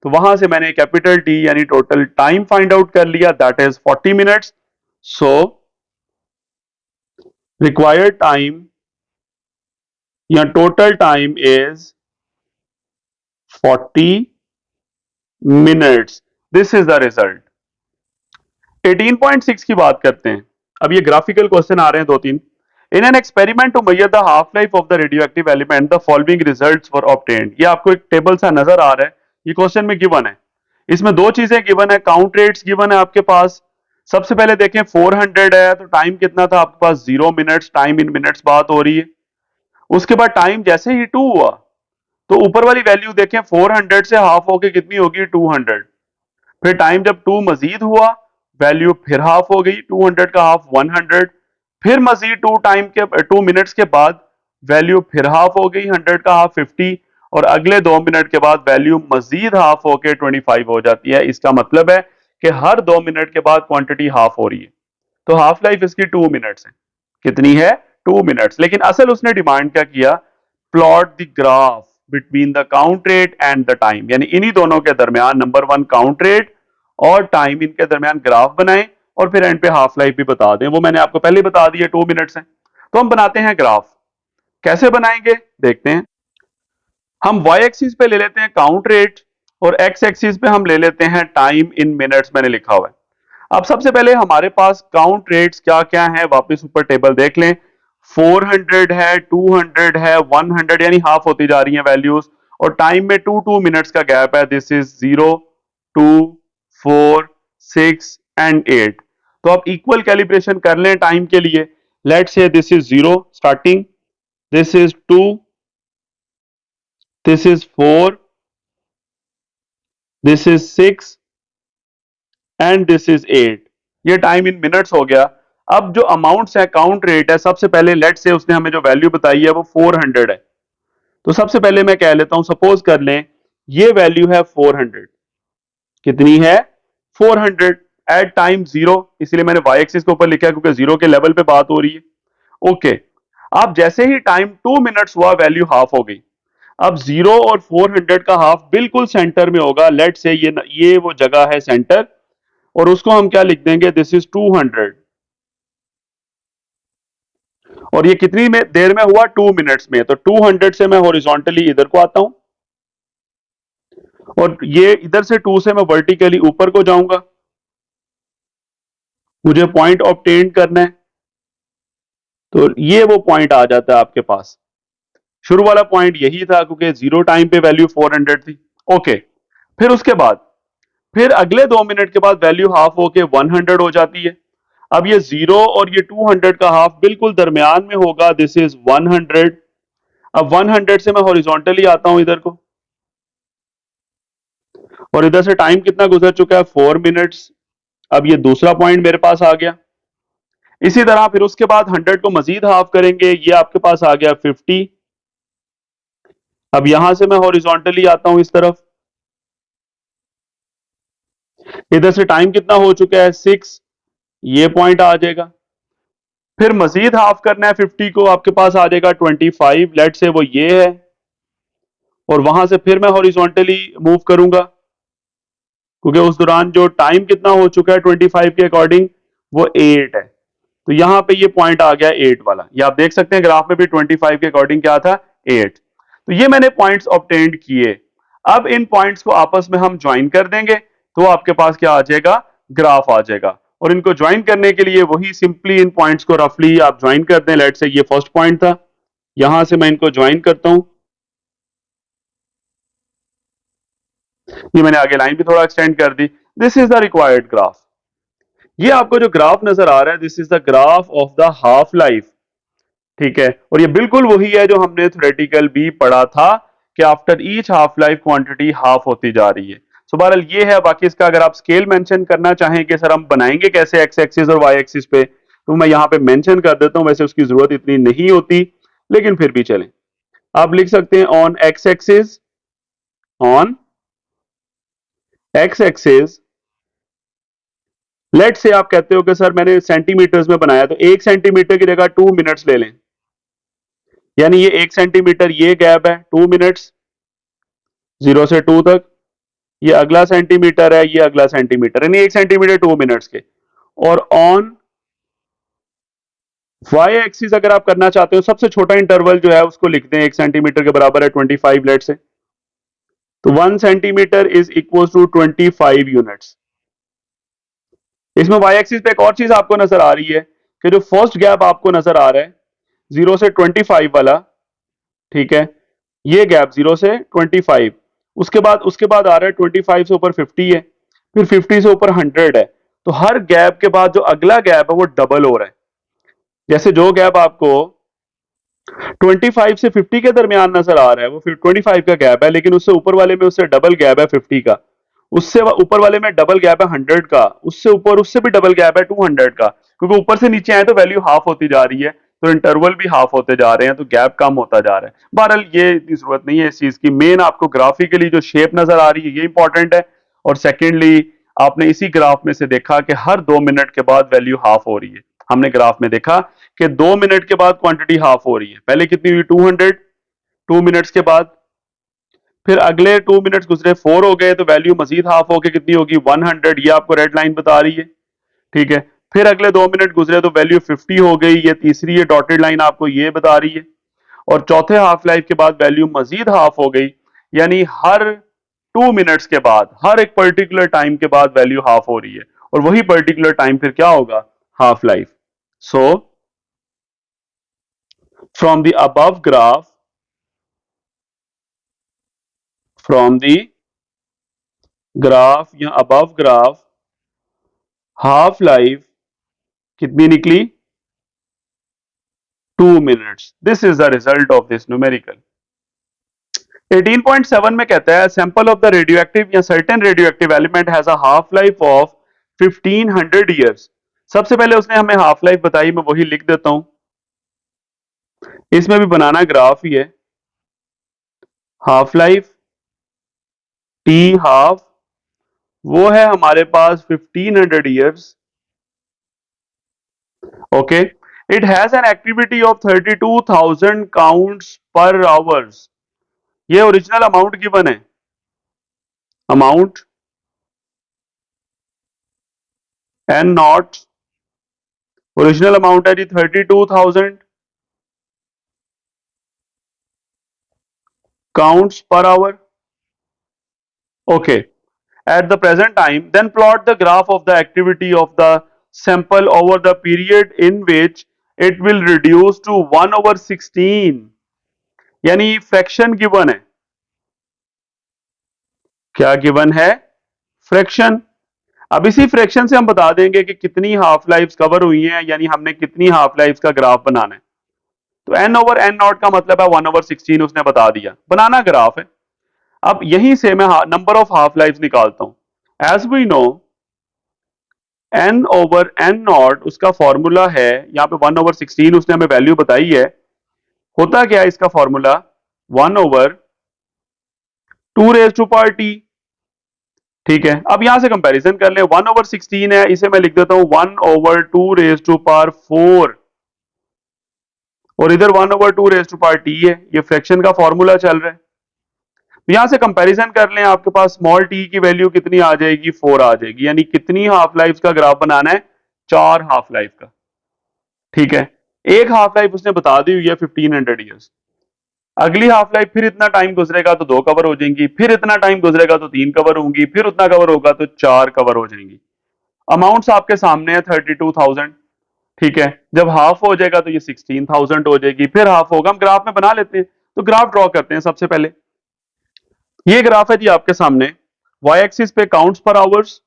तो वहां से मैंने कैपिटल टी यानी टोटल टाइम फाइंड आउट कर लिया, that is 40 minutes. So required time या total time is 40 minutes. This is the result. 18.6 की बात करते हैं। अब ये ग्राफिकल क्वेश्चन आ रहे हैं दो तीन। In an experiment to measure the half life of the radioactive element the following results were obtained. ये आपको एक टेबल सा नजर आ रहा है, ये क्वेश्चन में गिवन है। इसमें दो चीजें गिवन है, काउंट रेट्स गिवन है आपके पास। सबसे पहले देखें 400 है तो टाइम कितना था आपके पास, 0 मिनट्स, टाइम इन मिनट्स बात हो रही है। उसके बाद टाइम जैसे ही 2 हुआ तो ऊपर वाली वैल्यू देखें 400 से हाफ होके कितनी होगी, 200। फिर टाइम जब 2 मजीद हुआ, वैल्यू फिर हाफ हो गई, 200 का हाफ 100। फिर मजीद 2 मिनट्स के बाद वैल्यू फिर हाफ हो गई, 100 का हाफ 50। और अगले 2 मिनट के बाद वैल्यू मजीद हाफ होके 25 हो जाती है। इसका मतलब है कि हर 2 मिनट के बाद क्वांटिटी हाफ हो रही है। तो हाफ लाइफ इसकी 2 मिनट्स है। कितनी है, 2 मिनट्स। लेकिन असल उसने डिमांड क्या किया, plot the graph between the count rate and the time, यानी इन्हीं दोनों के दरमियान नंबर 1 काउंट रेट और टाइम, इनके दरमियान ग्राफ बनाएं और फिर एंड पे हाफ लाइफ भी बता दें। वो मैंने आपको पहले बता दिया, 2 मिनट्स है। तो हम बनाते हैं ग्राफ। कैसे बनाएंगे देखते हैं। हम वाई एक्सिस पे ले लेते हैं काउंट रेट और एक्स एक्सिस पे हम ले लेते हैं टाइम इन मिनट्स, मैंने लिखा हुआ है। अब सबसे पहले हमारे पास काउंट रेट्स क्या क्या है, वापस ऊपर टेबल देख लें। 400 है, 200 है, 100, यानी हाफ होती जा रही है वैल्यूज। और टाइम में 2 मिनट्स का गैप है, दिस इज 0, 2, 4, 6 एंड 8। तो आप इक्वल कैलिब्रेशन कर लें टाइम के लिए। Let's say this is 0 starting, this is 2, this is 4, this is 6 and this is 8। ये टाइम इन मिनट्स हो गया। अब जो अमाउंट्स है, काउंट रेट है, सबसे पहले लेट से उसने हमें जो वैल्यू बताई है वो 400 है। तो सबसे पहले मैं कह लेता हूं, सपोज कर लें ये वैल्यू है 400। कितनी है, 400 एट टाइम 0, इसलिए मैंने वाई एक्सिस के ऊपर लिखा है क्योंकि 0 के लेवल पे बात हो रही है। ओके, अब जैसे ही टाइम 2 मिनट्स हुआ वैल्यू हाफ हो गई। अब 0 और 400 का हाफ बिल्कुल सेंटर में होगा। लेट से ये वो जगह है सेंटर, और उसको हम क्या लिख देंगे, दिस इज 200। और ये कितनी में देर में हुआ, 2 मिनट्स में। तो 200 से मैं हॉरिजॉन्टली इधर को आता हूं, और ये इधर से 2 से मैं वर्टिकली ऊपर को जाऊंगा। मुझे पॉइंट ऑब्टेन करना है, तो ये वो पॉइंट आ जाता है आपके पास। शुरू वाला पॉइंट यही था क्योंकि 0 टाइम पे वैल्यू 400 थी। ओके, फिर उसके बाद फिर अगले 2 मिनट के बाद वैल्यू हाफ होके 100 हो जाती है। अब ये 0 और ये 200 का हाफ बिल्कुल दरमियान में होगा, दिस इज 100। अब 100 से मैं हॉरिजॉन्टली आता हूं इधर को, और इधर से टाइम कितना गुजर चुका है, 4 मिनट्स। अब ये दूसरा पॉइंट मेरे पास आ गया। इसी तरह फिर उसके बाद 100 को मजीद हाफ करेंगे, ये आपके पास आ गया 50। अब यहां से मैं हॉरिजॉन्टली आता हूं इस तरफ, इधर से टाइम कितना हो चुका है, 6, ये पॉइंट आ जाएगा। फिर मजीद हाफ करना है 50 को, आपके पास आ जाएगा 25, लेट से वो ये है, और वहां से फिर मैं हॉरिजॉन्टली मूव करूंगा, क्योंकि उस दौरान जो टाइम कितना हो चुका है 25 के अकॉर्डिंग, वो 8 है। तो यहां पे ये पॉइंट आ गया 8 वाला, ये आप देख सकते हैं ग्राफ में भी 25 के अकॉर्डिंग क्या था, 8। तो ये मैंने पॉइंट्स ऑब्टेंड किए। अब इन पॉइंट्स को आपस में हम ज्वाइन कर देंगे, तो आपके पास क्या आ जाएगा, ग्राफ आ जाएगा। और इनको ज्वाइन करने के लिए वही सिंपली इन पॉइंट्स को रफली आप ज्वाइन कर दें। लेट से ये फर्स्ट पॉइंट था, यहां से मैं इनको ज्वाइन करता हूं, ये मैंने आगे लाइन भी थोड़ा एक्सटेंड कर दी। This is the required graph. ये आपको जो ग्राफ नजर आ रहा है, this is the graph of the half life, ठीक है। और ये बिल्कुल वही है जो हमने थ्योरेटिकल भी पढ़ा था कि after each half life quantity half होती जा रही है। सो बहरहाल ये है। बाकी इसका अगर आप स्केल मेंशन करना चाहें कि सर हम बनाएंगे कैसे एक्स एक्सिस और वाई एक्सिस पे, तो मैं यहां पे मेंशन कर देता हूं। वैसे उसकी जरूरत इतनी नहीं होती, लेकिन फिर भी चलें। आप लिख सकते हैं on x axis, on x axis, let say आप कहते हो कि सर मैंने सेंटीमीटर्स में बनाया, तो 1 सेंटीमीटर की जगह 2 मिनट्स ले लें, यानी ये 1 सेंटीमीटर ये गैप है 2 मिनट्स, 0 से 2 तक। ये अगला सेंटीमीटर है, ये अगला सेंटीमीटर, यानी 1 सेंटीमीटर 2 मिनट्स के। और ऑन वाई एक्सिस अगर आप करना चाहते हो, सबसे छोटा इंटरवल जो है उसको लिखते हैं 1 सेंटीमीटर के बराबर है 25 लेट से, तो 1 centimetre is equal to 25 units. इसमें वाई एक्सिस पे एक और चीज आपको नजर आ रही है कि जो फर्स्ट गैप आपको नजर आ रहा है 0 से 25 वाला, ठीक है, ये गैप 0 से 25, उसके बाद आ रहा है 25 से ऊपर 50 है, फिर 50 से ऊपर 100 है। तो हर गैप के बाद जो अगला गैप है वो डबल हो रहा है। जैसे जो गैप आपको 25 से 50 के दरमियान नजर आ रहा है वो फिर 25 का गैप है, लेकिन उससे ऊपर वाले में उससे डबल गैप है 50 का, उससे ऊपर वाले में डबल गैप है 100 का, उससे ऊपर उससे भी डबल गैप है 200 का, क्योंकि ऊपर से नीचे आए तो वैल्यू हाफ होती जा रही है, तो इंटरवल भी हाफ होते जा रहे हैं, तो गैप कम होता जा रहा है। बहरहाल ये इतनी जरूरत नहीं है इस चीज की, मेन आपको ग्राफिकली जो शेप नजर आ रही है ये इंपॉर्टेंट है। और सेकेंडली आपने इसी ग्राफ में से देखा कि हर 2 मिनट के बाद वैल्यू हाफ हो रही है। हमने ग्राफ में देखा कि 2 मिनट के बाद क्वांटिटी हाफ हो रही है, पहले कितनी हुई 200, 2 मिनट्स के बाद, फिर अगले 2 मिनट्स गुजरे 4 हो गए, तो वैल्यू मजीद हाफ होके कितनी होगी 100, ये आपको रेड लाइन बता रही है, ठीक है। फिर अगले 2 मिनट गुजरे तो वैल्यू 50 हो गई, ये तीसरी ये डॉटेड लाइन आपको ये बता रही है। और चौथे हाफ लाइफ के बाद वैल्यू मजीद हाफ हो गई, यानी हर 2 मिनट्स के बाद, हर एक पर्टिकुलर टाइम के बाद वैल्यू हाफ हो रही है, और वही पर्टिकुलर टाइम फिर क्या होगा, half life. So from the above graph, from the graph या अबव ग्राफ, हाफ लाइफ कितनी निकली, 2 minutes. This is the result of this numerical. 18.7 में कहता है sample of the radio active या certain radio active element has a half life of 1500 years. सबसे पहले उसने हमें हाफ लाइफ बताई, मैं वही लिख देता हूं, इसमें भी बनाना ग्राफ ही है। हाफ लाइफ टी हाफ वो है हमारे पास 1500 years, okay. It has an activity of 32,000 counts per hours. ये ओरिजिनल अमाउंट गिवन है, amount n not, original amount है जी 32,000 counts per hour, okay. At the present time then plot the graph of the activity of the sample over the period in which it will reduce to 1/16, यानी fraction given है। क्या given है, fraction. अब इसी fraction से हम बता देंगे कि कितनी हाफ लाइफ कवर हुई हैं, यानी हमने कितनी हाफ लाइफ का ग्राफ बनाना है। तो एन ओवर एन नॉट का मतलब है 1/16, उसने बता दिया, बनाना ग्राफ है। अब यहीं से मैं नंबर ऑफ हाफ लाइफ निकालता हूं। As we know n over n not उसका फॉर्मूला है, यहां पे 1/16 उसने हमें वैल्यू बताई है। होता क्या है इसका फॉर्मूला, 1/2 ठीक है। अब यहां से कंपैरिजन कर ले, 1/16 है, इसे मैं लिख देता हूं 1/2 4, और इधर 1/2 रेज़ टू पावर टी है, ये फ्रैक्शन का फॉर्मूला चल रहा है। तो यहां से कंपैरिजन कर लें, आपके पास स्मॉल टी की वैल्यू कितनी आ जाएगी, 4 आ जाएगी, यानी कितनी हाफ लाइफ का ग्राफ बनाना है, 4 हाफ लाइफ का। ठीक है, एक हाफ लाइफ उसने बता दी हुई है 1500 ईयर्स, अगली हाफ लाइफ फिर इतना टाइम गुजरेगा तो 2 कवर हो जाएंगी, फिर इतना टाइम गुजरेगा तो 3 कवर होंगी, फिर उतना कवर होगा तो 4 कवर हो जाएंगी। अमाउंट्स आपके सामने है 32,000। ठीक है, जब हाफ हो जाएगा तो ये 16,000 हो जाएगी, फिर हाफ होगा, हम ग्राफ में बना लेते हैं। तो ग्राफ ड्रॉ करते हैं सबसे पहले। ये ग्राफ है जी आपके सामने, वाई एक्सिस पे काउंट्स पर आवर्स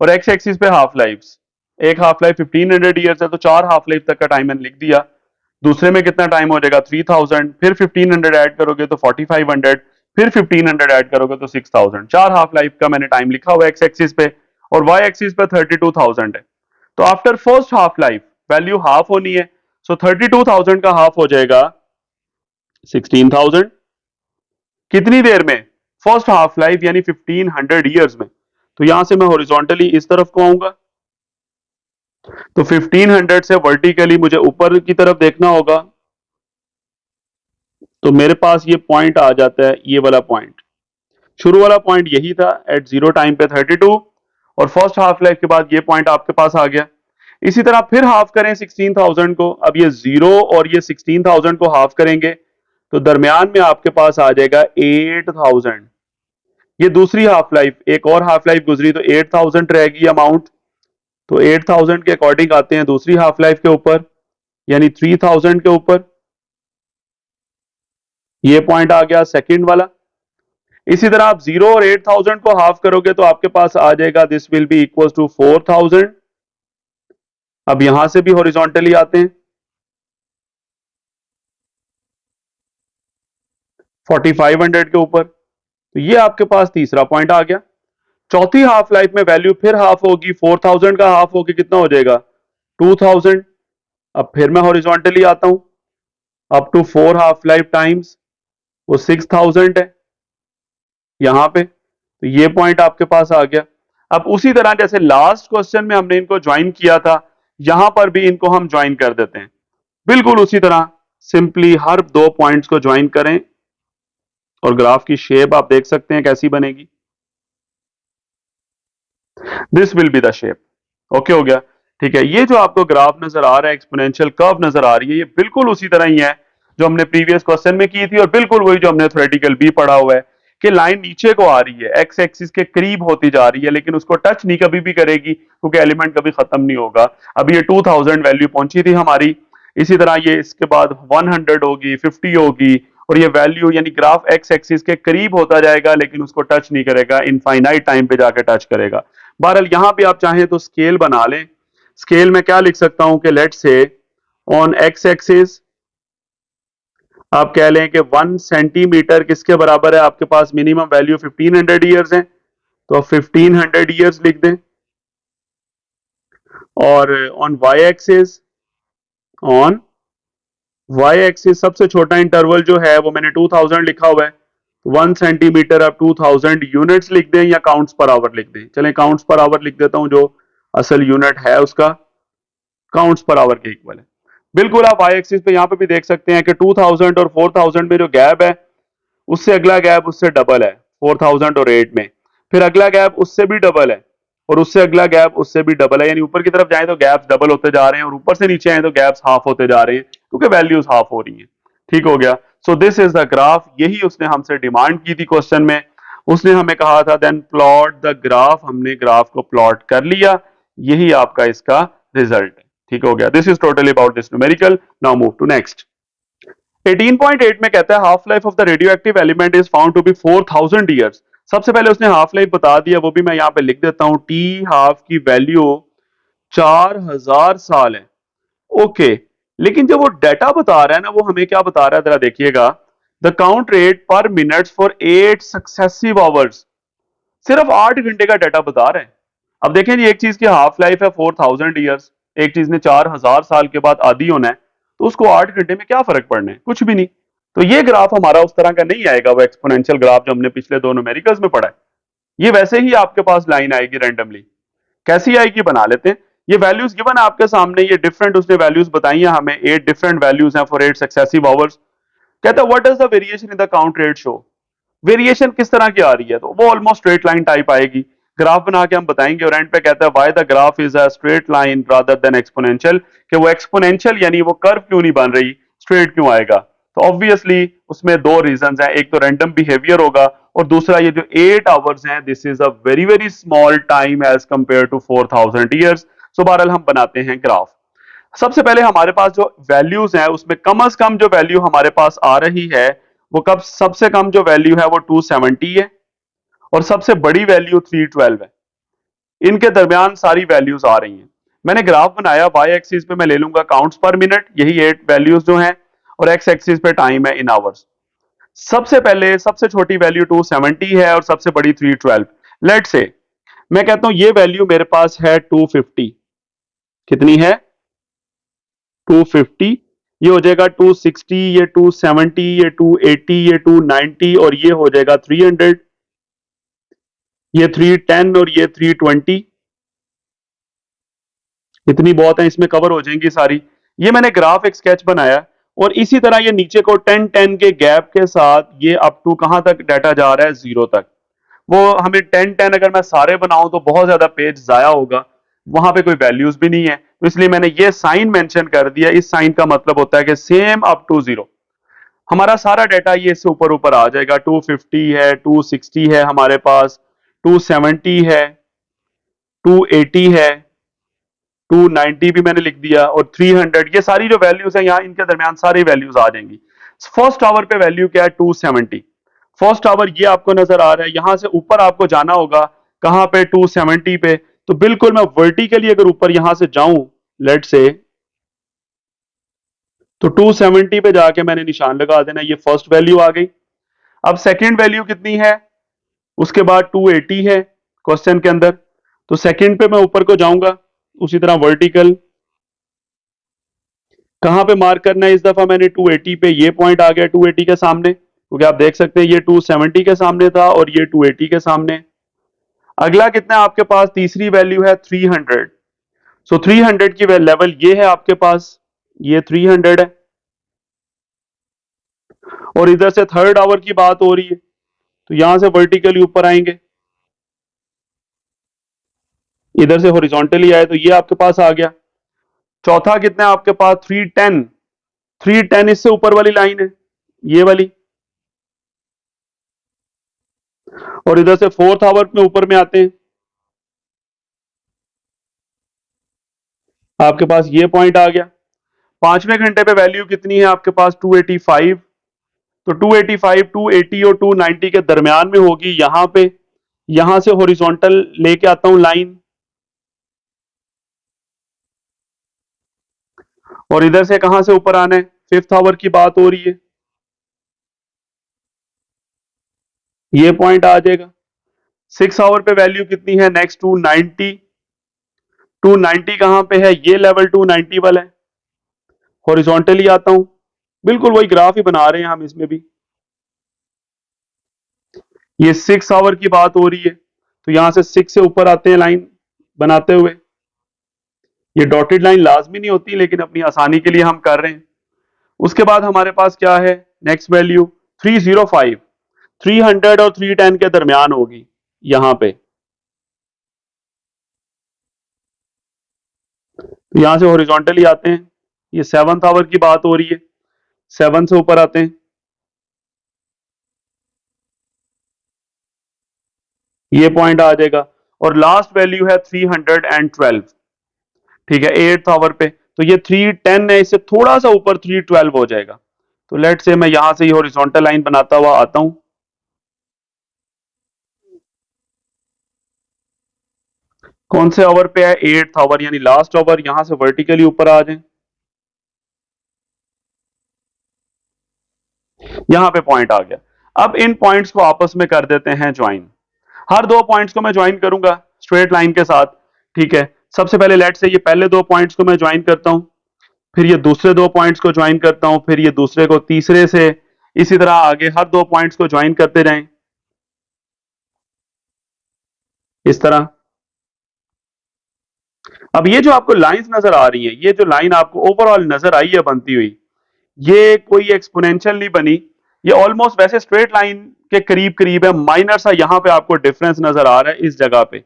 और एक्स एक्सिस पे हाफ लाइफ्स। एक हाफ लाइफ 1500 ईयर्स है तो 4 हाफ लाइफ तक का टाइम मैंने लिख दिया। दूसरे में कितना टाइम हो जाएगा, 3000, फिर 1500 ऐड करोगे तो 4500, फिर 1500 ऐड करोगे तो 6000। 4 हाफ लाइफ का मैंने टाइम लिखा हुआ एक्स एक्सिस पे, और वाई एक्सिस पे 32,000 है। तो after first half life value half होनी है, सो 32,000 का हाफ हो जाएगा 16,000। कितनी देर में, फर्स्ट हाफ लाइफ यानी 1500 ईयर्स में। तो यहां से मैं हॉरिजॉन्टली इस तरफ को आऊंगा, तो 1500 से वर्टिकली मुझे ऊपर की तरफ देखना होगा। तो मेरे पास ये पॉइंट आ जाता है, ये वाला पॉइंट, शुरू वाला पॉइंट यही था एट जीरो टाइम पे 32, और फर्स्ट हाफ लाइफ के बाद ये पॉइंट आपके पास आ गया। इसी तरह फिर हाफ करें 16,000 को, अब ये 0 और ये 16,000 को हाफ करेंगे तो दरमियान में आपके पास आ जाएगा 8,000। ये दूसरी हाफ लाइफ, एक और हाफ लाइफ गुजरी तो 8,000 रहेगी अमाउंट। तो 8,000 के अकॉर्डिंग आते हैं दूसरी हाफ लाइफ के ऊपर, यानी 3,000 के ऊपर, ये पॉइंट आ गया सेकंड वाला। इसी तरह आप 0 और 8,000 को हाफ करोगे तो आपके पास आ जाएगा this will be equal to 4,000। अब यहां से भी हॉरिजॉन्टली आते हैं, 4,500 के ऊपर, तो ये आपके पास तीसरा पॉइंट आ गया। चौथी हाफ लाइफ में वैल्यू फिर हाफ होगी, 4,000 का हाफ होगी कितना हो जाएगा, 2,000। अब फिर मैं हॉरिजॉन्टली आता हूं, up to 4 half life times, वो 6,000 है यहां पे, तो ये पॉइंट आपके पास आ गया। अब उसी तरह जैसे लास्ट क्वेश्चन में हमने इनको ज्वाइन किया था, यहां पर भी इनको हम ज्वाइन कर देते हैं, बिल्कुल उसी तरह सिंपली हर 2 पॉइंट्स को ज्वाइन करें, और ग्राफ की शेप आप देख सकते हैं कैसी बनेगी, this will be the shape. Okay हो गया, ठीक है। ये जो आपको ग्राफ नजर आ रहा है, एक्सपोनेंशियल कर्व नजर आ रही है, ये बिल्कुल उसी तरह ही है जो हमने प्रीवियस क्वेश्चन में की थी, और बिल्कुल वही जो हमने थ्योरेटिकल भी पढ़ा हुआ है कि लाइन नीचे को आ रही है, एक्स एक्सिस के करीब होती जा रही है, लेकिन उसको टच नहीं कभी भी करेगी क्योंकि एलिमेंट कभी खत्म नहीं होगा। अभी ये 2000 वैल्यू पहुंची थी हमारी, इसी तरह ये इसके बाद 100 होगी, 50 होगी, और ये वैल्यू यानी ग्राफ एक्स एक्सिस के करीब होता जाएगा लेकिन उसको टच नहीं करेगा, इनफाइनाइट टाइम पे जाके टच करेगा। बहरहाल यहां भी आप चाहें तो स्केल बना लें। स्केल में क्या लिख सकता हूं कि लेट से ऑन एक्स एक्सिस आप कह लें कि 1 सेंटीमीटर किसके बराबर है, आपके पास मिनिमम वैल्यू 1500 ईयर्स है, तो आप 1500 ईयर्स लिख दें। और ऑन वाई एक्सिस सबसे छोटा इंटरवल जो है वो मैंने 2000 लिखा हुआ है, 1 सेंटीमीटर आप 2000 यूनिट्स लिख दें या काउंट्स पर आवर लिख दें। चलें काउंट्स पर आवर लिख देता हूं, जो असल यूनिट है उसका काउंट्स पर आवर के इक्वल है। बिल्कुल आप वाई एक्सिस पे यहां पे भी देख सकते हैं कि 2000 और 4000 में जो गैप है, उससे अगला गैप उससे डबल है 4000 और 8 में, फिर अगला गैप उससे भी डबल है, और उससे अगला गैप उससे भी डबल है, यानी ऊपर की तरफ जाए तो गैप्स डबल होते जा रहे हैं, और ऊपर से नीचे आए तो गैप्स हाफ होते जा रहे हैं क्योंकि वैल्यूज हाफ हो रही हैं। ठीक हो गया, सो दिस इज द ग्राफ, यही उसने हमसे डिमांड की थी क्वेश्चन में। उसने हमें कहा था देन प्लॉट द ग्राफ, हमने ग्राफ को प्लॉट कर लिया, यही आपका इसका रिजल्ट है। ठीक हो गया, this is totally about this numerical. Now move to next. 18.8 में कहता है half life of the radio active element is found to be 4000 years. सबसे पहले उसने हाफ लाइफ बता दिया, वो भी मैं यहां पे लिख देता हूं, टी हाफ की वैल्यू 4000 साल है। ओके, लेकिन जब वो डाटा बता रहा है ना, वो हमें क्या बता रहा है जरा देखिएगा, द काउंट रेट पर मिनट फॉर 8 सक्सेसिव आवर्स, सिर्फ 8 घंटे का डाटा बता रहे हैं। अब देखें जी, एक चीज की हाफ लाइफ है 4000 ईयर्स, एक चीज ने 4000 साल के बाद आधी होना है, तो उसको 8 घंटे में क्या फर्क पड़ना है, कुछ भी नहीं। तो ये ग्राफ हमारा उस तरह का नहीं आएगा, वो एक्सपोनेंशियल ग्राफ जो हमने पिछले 2 न्यूमेरिकल्स में पढ़ा है। ये वैसे ही आपके पास लाइन आएगी रैंडमली, कैसी आएगी बना लेते हैं। ये वैल्यूज गिवन है आपके सामने, ये डिफरेंट उसने वैल्यूज बताई हैं हमें, 8 डिफरेंट वैल्यूज हैं फॉर 8 सक्सेसिव आवर्स। कहता है what is the variation in the count rate show, variation किस तरह की आ रही है, तो वो ऑलमोस्ट स्ट्रेट लाइन टाइप आएगी, ग्राफ बना के हम बताएंगे। और एंड पे कहता है why the graph is a straight line rather than exponential, कि वो एक्सपोनेंशियल यानी वो कर्व क्यों नहीं बन रही, स्ट्रेट क्यों आएगा। तो ऑब्वियसली उसमें दो रीजंस हैं, एक तो रैंडम बिहेवियर होगा और दूसरा ये जो 8 आवर्स हैं this is a very very small time as compare to 4000 years. So बहरहाल हम बनाते हैं ग्राफ। सबसे पहले हमारे पास जो वैल्यूज हैं उसमें कम से कम जो वैल्यू हमारे पास आ रही है वो कब, सबसे कम जो वैल्यू है वो 270 है और सबसे बड़ी वैल्यू 312 है। इनके दरमियान सारी वैल्यूज आ रही हैं। मैंने ग्राफ बनाया, वाई एक्सिस पे मैं ले लूंगा काउंट्स पर मिनट, यही 8 वैल्यूज जो हैं, और एक्स एक्सिस पे टाइम है इन आवर्स। सबसे पहले सबसे छोटी वैल्यू 270 है और सबसे बड़ी 312। लेट से मैं कहता हूं ये वैल्यू मेरे पास है 250, कितनी है 250, ये हो जाएगा 260, ये 270, ये 280, ये 290 और ये हो जाएगा 300, ये 310 और ये 320। इतनी बहुत है, इसमें कवर हो जाएंगी सारी। ये मैंने ग्राफ एक स्केच बनाया और इसी तरह ये नीचे को 10-10 के गैप के साथ ये अप टू कहां तक डाटा जा रहा है, 0 तक। वो हमें 10-10 अगर मैं सारे बनाऊं तो बहुत ज्यादा पेज जाया होगा, वहां पे कोई वैल्यूज भी नहीं है, तो इसलिए मैंने ये साइन मेंशन कर दिया। इस साइन का मतलब होता है कि सेम अप टू 0। हमारा सारा डाटा ये इससे ऊपर ऊपर आ जाएगा। 250 है, 260 है हमारे पास, 270 है, 280 है, 290 भी मैंने लिख दिया और 300। ये सारी जो वैल्यूज है यहाँ, इनके दरमियान सारी वैल्यूज आ जाएंगी। फर्स्ट आवर पे वैल्यू क्या है 270। फर्स्ट आवर ये आपको नजर आ रहा है, यहां से ऊपर आपको जाना होगा कहां पे, 270 पे। तो बिल्कुल मैं वर्टिकली अगर ऊपर यहां से जाऊं लेट से, तो 270 पे जाके मैंने निशान लगा देना, ये फर्स्ट वैल्यू आ गई। अब सेकंड वैल्यू कितनी है, उसके बाद 280 है क्वेश्चन के अंदर, तो सेकंड पे मैं ऊपर को जाऊंगा उसी तरह वर्टिकल। कहां पे मार्क करना है, इस दफा मैंने 280 पे, ये पॉइंट आ गया 280 के सामने, क्योंकि आप देख सकते हैं ये 270 के सामने था और ये 280 के सामने। अगला कितना है आपके पास, तीसरी वैल्यू है 300। सो 300 की लेवल ये है आपके पास, ये 300 है। और इधर से थर्ड आवर की बात हो रही है, तो यहां से वर्टिकली ऊपर आएंगे, इधर से हॉरिजॉन्टली आए तो ये आपके पास आ गया। चौथा कितना है आपके पास, 310। 310 इससे ऊपर वाली लाइन है, ये वाली। और इधर से फोर्थ आवर में ऊपर में आते हैं, आपके पास ये पॉइंट आ गया। पांचवें घंटे पे वैल्यू कितनी है आपके पास, 285। तो 285, 280 और 290 के दरमियान में होगी यहां पे। यहां से हॉरिजॉन्टल लेके आता हूं लाइन, और इधर से कहां से ऊपर आना है, फिफ्थ आवर की बात हो रही है, ये पॉइंट आ जाएगा। सिक्स आवर पे वैल्यू कितनी है नेक्स्ट, 290। 290 कहां पे है, ये लेवल 290 वाला है। हॉरिजॉन्टली आता हूं, बिल्कुल वही ग्राफ ही बना रहे हैं हम इसमें भी। ये 6 आवर की बात हो रही है, तो यहां से 6 से ऊपर आते हैं लाइन बनाते हुए। ये डॉटेड लाइन लाजमी नहीं होती, लेकिन अपनी आसानी के लिए हम कर रहे हैं। उसके बाद हमारे पास क्या है, नेक्स्ट वैल्यू 305। 300 और 310 के दरमियान होगी यहां पे। तो यहां से हॉरिजॉन्टली आते हैं, ये 7th आवर की बात हो रही है, 7 से ऊपर आते हैं, ये पॉइंट आ जाएगा। और लास्ट वैल्यू है 312, ठीक है 8th आवर पे। तो ये 310 है, इससे थोड़ा सा ऊपर 312 हो जाएगा। तो लेट से मैं यहां से ये हॉरिजॉन्टल लाइन बनाता हुआ आता हूं, कौन से आवर पे है, 8th आवर यानी लास्ट आवर। यहां से वर्टिकली ऊपर आ जाए, यहां पे पॉइंट आ गया। अब इन पॉइंट्स को आपस में कर देते हैं ज्वाइन। हर दो पॉइंट्स को मैं ज्वाइन करूंगा स्ट्रेट लाइन के साथ, ठीक है। सबसे पहले लेट से ये पहले दो पॉइंट्स को मैं ज्वाइन करता हूं, फिर ये दूसरे दो पॉइंट्स को ज्वाइन करता हूं, फिर ये दूसरे को तीसरे से, इसी तरह आगे हर दो पॉइंट्स को ज्वाइन करते रहें इस तरह। अब ये जो आपको लाइंस नजर आ रही हैं, ये जो लाइन आपको ओवरऑल नजर आई है बनती हुई, ये कोई एक्सपोनेंशियल नहीं बनी, ये ऑलमोस्ट वैसे स्ट्रेट लाइन के करीब करीब है, माइनर सा यहाँ पे आपको डिफरेंस नजर आ रहा है इस जगह पे,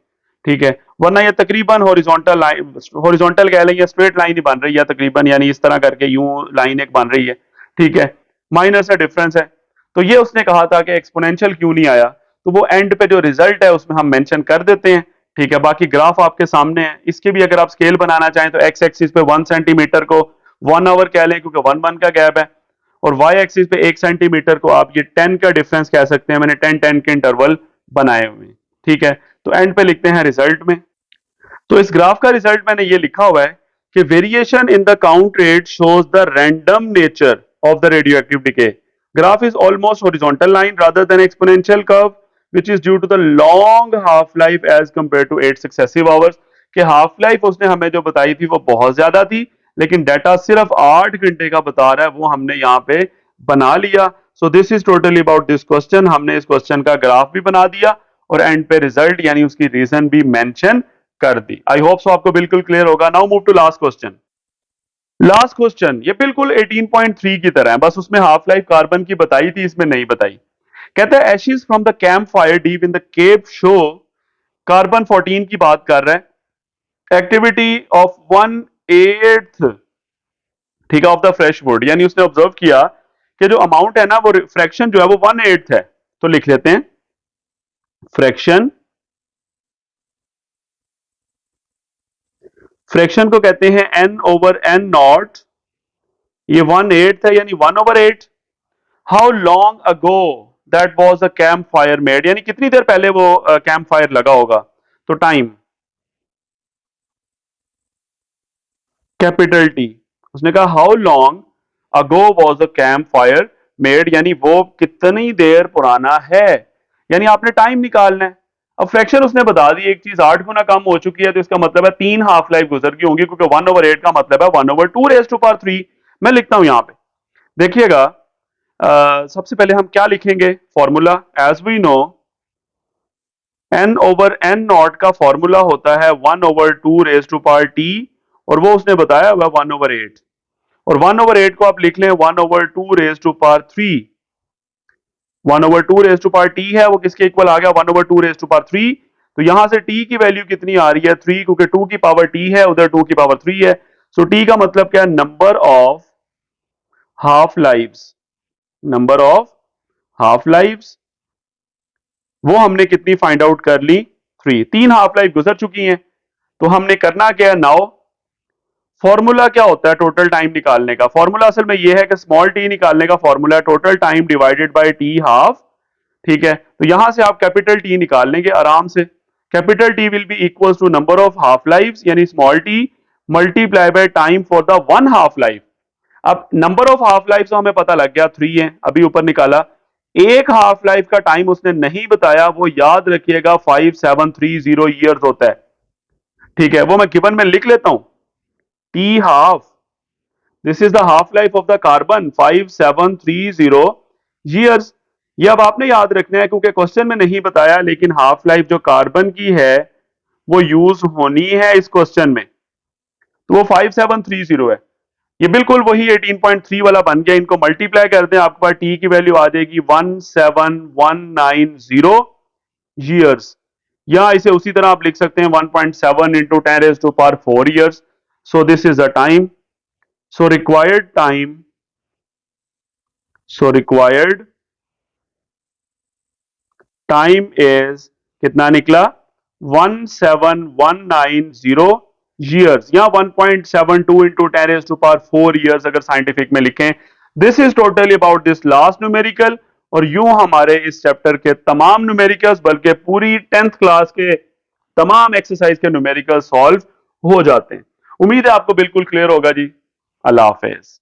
ठीक है, वरना ये तकरीबन हॉरिजॉन्टल लाइन, हॉरिजॉन्टल कह लेंगे, स्ट्रेट लाइन ही बन रही है तकरीबन, यानी इस तरह करके यूं लाइन एक बन रही है, ठीक है, माइनर सा डिफरेंस है। तो ये उसने कहा था कि एक्सपोनेंशियल क्यों नहीं आया, तो वो एंड पे जो रिजल्ट है उसमें हम मेंशन कर देते हैं, ठीक है। बाकी ग्राफ आपके सामने है, इसके भी अगर आप स्केल बनाना चाहें तो एक्स एक्सिस पे 1 सेंटीमीटर को 1 आवर कह लें क्योंकि 1 1 का गैप है, और वाई एक्सिस पे 1 सेंटीमीटर को आप ये 10 का डिफरेंस कह सकते हैं, मैंने 10 10 के इंटरवल बनाए हुए हैं, ठीक है। तो एंड पे लिखते हैं रिजल्ट में, तो इस ग्राफ का रिजल्ट मैंने ये लिखा हुआ है कि variation in the count rate shows the random nature of the radioactive decay, graph is almost horizontal line rather than exponential curve which is due to the long half life as compared to 8 successive hours, कि half life उसने हमें जो बताई थी वो बहुत ज्यादा थी, लेकिन डाटा सिर्फ 8 घंटे का बता रहा है, वो हमने यहाँ पे बना लिया। सो this is totally about this question, हमने इस क्वेश्चन का ग्राफ भी बना दिया और एंड पे रिजल्ट यानी उसकी रीजन भी मेंशन कर दी। आई होप सो आपको बिल्कुल क्लियर होगा। Now move to last question. Last question ये बिल्कुल 18.3 की तरह है, बस उसमें हाफ लाइफ कार्बन की बताई थी, इसमें नहीं बताई। कहता है ashes from the camp fire deep in the cave show, carbon 14 की बात कर रहा है, एक्टिविटी ऑफ 1/8, ठीक है, ऑफ द फ्रेश वुड, यानी उसने ऑब्जर्व किया कि जो अमाउंट है ना वो फ्रैक्शन जो है वो 1/8 है, तो लिख लेते हैं फ्रैक्शन, फ्रैक्शन को कहते हैं n/n0, ये 1/8 है यानी 1/8। How long ago that was a camp fire made, यानी कितनी देर पहले वो कैंप फायर लगा होगा, तो टाइम, कैपिटल टी। उसने कहा how long ago was a camp fire made, यानी वो कितनी देर पुराना है, यानी आपने टाइम निकालना है। अब फ्रैक्शन उसने बता दी, एक चीज 8 गुना कम हो चुकी है, तो इसका मतलब है 3 हाफ लाइफ गुजर गई होंगी, क्योंकि 1/8 का मतलब है 1/2 मैं लिखता हूं यहां पे, देखिएगा। सबसे पहले हम क्या लिखेंगे, formula, as we no n/n0 का फॉर्मूला होता है 1/2 और वो उसने बताया हुआ 1/8, और 1/8 को आप लिख लें 1/2 1/2 है, वो किसके इक्वल आ गया, 1/2 तो यहां से t की वैल्यू कितनी आ रही है 3, क्योंकि 2 की पावर t है, उधर 2 की पावर 3 है। सो t का मतलब क्या है, number of half lives, number of half lives, वो हमने कितनी फाइंड आउट कर ली, 3 हाफ लाइफ गुजर चुकी हैं। तो हमने करना क्या है नाउ, फॉर्मूला क्या होता है टोटल टाइम निकालने का, फॉर्मूला असल में ये है कि स्मॉल टी निकालने का फॉर्मूला है total time divided by T half, ठीक है। तो यहां से आप कैपिटल टी निकाल लेंगे आराम से, capital T will be equal to number of half life यानी small T multiply by time for the one half life. अब नंबर ऑफ हाफ लाइफ तो हमें पता लग गया 3 है, अभी ऊपर निकाला, एक हाफ लाइफ का टाइम उसने नहीं बताया, वो याद रखिएगा 5730 ईयर्स होता है, ठीक है, वो मैं गिवन में लिख लेता हूं, T half, this is the half life of the carbon 5730 years. ये अब आपने याद रखना है क्योंकि क्वेश्चन में नहीं बताया, लेकिन हाफ लाइफ जो कार्बन की है वो यूज होनी है इस क्वेश्चन में, तो वो 5730 है। ये बिल्कुल वही 18.3 वाला बन गया, इनको मल्टीप्लाई कर दें, आपके पास टी की वैल्यू आ जाएगी 17190 ईयर्स, या इसे उसी तरह आप लिख सकते हैं 1.7 into 10⁴ years. So this is the time, so required time, so required time is कितना निकला, 17190 ईयर्स, या 1.72 इंटू 10⁴ ईयर्स अगर साइंटिफिक में लिखें। This is totally about this last numerical, और यूं हमारे इस चैप्टर के तमाम न्यूमेरिकल्स, बल्कि पूरी 10th क्लास के तमाम एक्सरसाइज के न्यूमेरिकल सॉल्व हो जाते हैं। उम्मीद है आपको बिल्कुल क्लियर होगा जी। अल्लाह हाफिज।